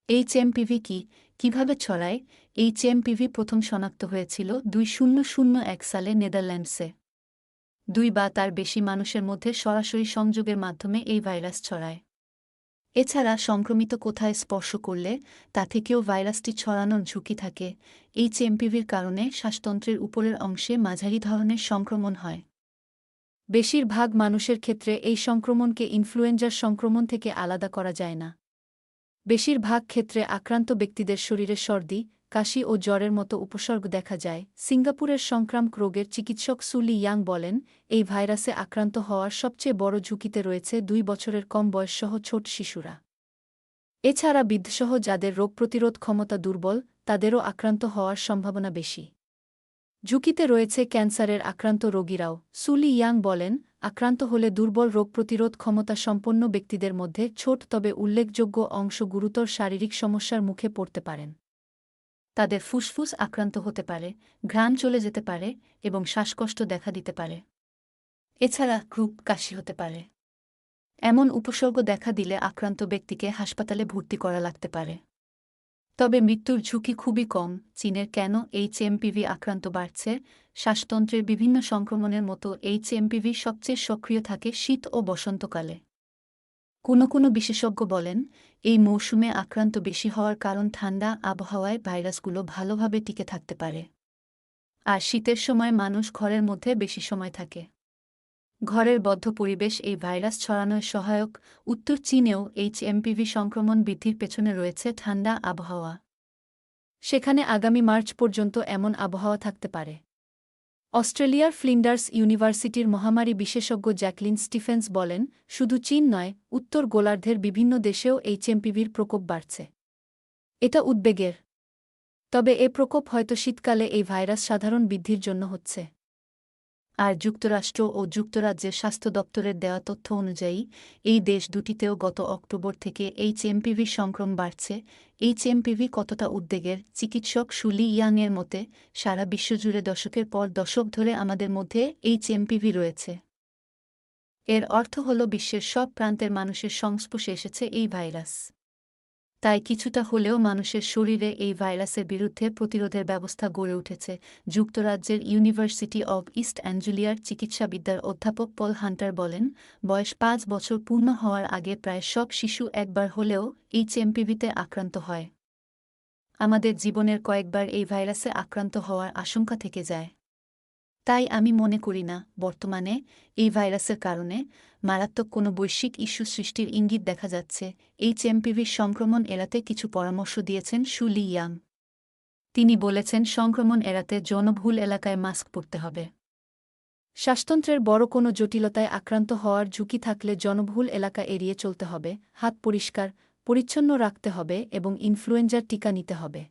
HMPV কি, কিভাবে ছড়ায়? এইচএমপিভি প্রথম শনাক্ত হয়েছিল 2001 সালে নেদারল্যান্ডসে। 2 বা তার বেশি মানুষের মধ্যে সরাসরি সংযোগের মাধ্যমে এই ভাইরাস ছড়ায়। এছাড়া সংক্রমিত কোথায় স্পর্শ করলে তা থেকেও ভাইরাসটি ছড়ানোর ঝুঁকি থাকে। এইচএমপিভির কারণে শ্বাসতন্ত্রের উপরের অংশে মাঝারি ধরনের সংক্রমণ হয়। বেশিরভাগ মানুষের ক্ষেত্রে এই সংক্রমণকে ইনফ্লুয়েঞ্জার সংক্রমণ থেকে আলাদা করা যায় না। বেশিরভাগ ক্ষেত্রে আক্রান্ত ব্যক্তিদের শরীরে সর্দি, কাশি ও জ্বরের মতো উপসর্গ দেখা যায়। সিঙ্গাপুরের সংক্রামক রোগের চিকিৎসক সুলি ইয়াং বলেন, এই ভাইরাসে আক্রান্ত হওয়ার সবচেয়ে বড় ঝুঁকিতে রয়েছে 2 বছরের কম বয়সসহ ছোট শিশুরা। এছাড়া বৃদ্ধসহ যাদের রোগ প্রতিরোধ ক্ষমতা দুর্বল, তাদেরও আক্রান্ত হওয়ার সম্ভাবনা বেশি। ঝুঁকিতে রয়েছে ক্যান্সারের আক্রান্ত রোগীরাও। সুলি ইয়াং বলেন, আক্রান্ত হলে দুর্বল রোগ প্রতিরোধ ক্ষমতা সম্পন্ন ব্যক্তিদের মধ্যে ছোট তবে উল্লেখযোগ্য অংশ গুরুতর শারীরিক সমস্যার মুখে পড়তে পারেন। তাদের ফুসফুস আক্রান্ত হতে পারে, ঘ্রাণ চলে যেতে পারে এবং শ্বাসকষ্ট দেখা দিতে পারে। এছাড়া ক্রুপ কাশি হতে পারে। এমন উপসর্গ দেখা দিলে আক্রান্ত ব্যক্তিকে হাসপাতালে ভর্তি করা লাগতে পারে। তবে মৃত্যুর ঝুঁকি খুবই কম। চীনের কেন এইচএমপিভি আক্রান্ত বাড়ছে? শ্বাসতন্ত্রের বিভিন্ন সংক্রমণের মতো এইচএমপিভি সবচেয়ে সক্রিয় থাকে শীত ও বসন্তকালে। কোনো বিশেষজ্ঞ বলেন, এই মৌসুমে আক্রান্ত বেশি হওয়ার কারণ ঠান্ডা আবহাওয়ায় ভাইরাসগুলো ভালোভাবে টিকে থাকতে পারে। আর শীতের সময় মানুষ ঘরের মধ্যে বেশি সময় থাকে। ঘরের বদ্ধ পরিবেশ এই ভাইরাস ছড়ানোয় সহায়ক। উত্তর চীনেও এইচএমপিভি সংক্রমণ বৃদ্ধির পেছনে রয়েছে ঠান্ডা আবহাওয়া। সেখানে আগামী মার্চ পর্যন্ত এমন আবহাওয়া থাকতে পারে। অস্ট্রেলিয়ার ফ্লিন্ডার্স ইউনিভার্সিটির মহামারী বিশেষজ্ঞ জ্যাকলিন স্টিফেন্স বলেন, শুধু চীন নয়, উত্তর গোলার্ধের বিভিন্ন দেশেও এইচএমপিভির প্রকোপ বাড়ছে। এটা উদ্বেগের। তবে এ প্রকোপ হয়তো শীতকালে এই ভাইরাস সাধারণ বৃদ্ধির জন্য হচ্ছে। আর যুক্তরাষ্ট্র ও যুক্তরাজ্যের স্বাস্থ্য দপ্তরের দেওয়া তথ্য অনুযায়ী এই দেশ দুটিতেও গত অক্টোবর থেকে এইচএমপিভির সংক্রমণ বাড়ছে। এইচএমপিভি কতটা উদ্বেগের? চিকিৎসক সুলি ইয়াংয়ের মতে, সারা বিশ্বজুড়ে দশকের পর দশক ধরে আমাদের মধ্যে এইচএমপিভি রয়েছে। এর অর্থ হল বিশ্বের সব প্রান্তের মানুষের সংস্পর্শে এসেছে এই ভাইরাস। তাই কিছুটা হলেও মানুষের শরীরে এই ভাইরাসের বিরুদ্ধে প্রতিরোধের ব্যবস্থা গড়ে উঠেছে। যুক্তরাজ্যের ইউনিভার্সিটি অব ইস্ট অ্যাঞ্জুলিয়ার চিকিৎসাবিদ্যার অধ্যাপক পল হান্টার বলেন, বয়স 5 বছর পূর্ণ হওয়ার আগে প্রায় সব শিশু একবার হলেও এইচএমপিভিতে আক্রান্ত হয়। আমাদের জীবনের কয়েকবার এই ভাইরাসে আক্রান্ত হওয়ার আশঙ্কা থেকে যায়। তাই আমি মনে করি না বর্তমানে এই ভাইরাসের কারণে মারাত্মক কোনো বৈশ্বিক ইস্যু সৃষ্টির ইঙ্গিত দেখা যাচ্ছে। এইচএমপিভির সংক্রমণ এড়াতে কিছু পরামর্শ দিয়েছেন সুলি ইয়াং। তিনি বলেছেন, সংক্রমণ এড়াতে জনবহুল এলাকায় মাস্ক পরতে হবে। শ্বাসতন্ত্রের বড় কোনো জটিলতায় আক্রান্ত হওয়ার ঝুঁকি থাকলে জনবহুল এলাকা এড়িয়ে চলতে হবে, হাত পরিষ্কার পরিচ্ছন্ন রাখতে হবে এবং ইনফ্লুয়েঞ্জার টিকা নিতে হবে।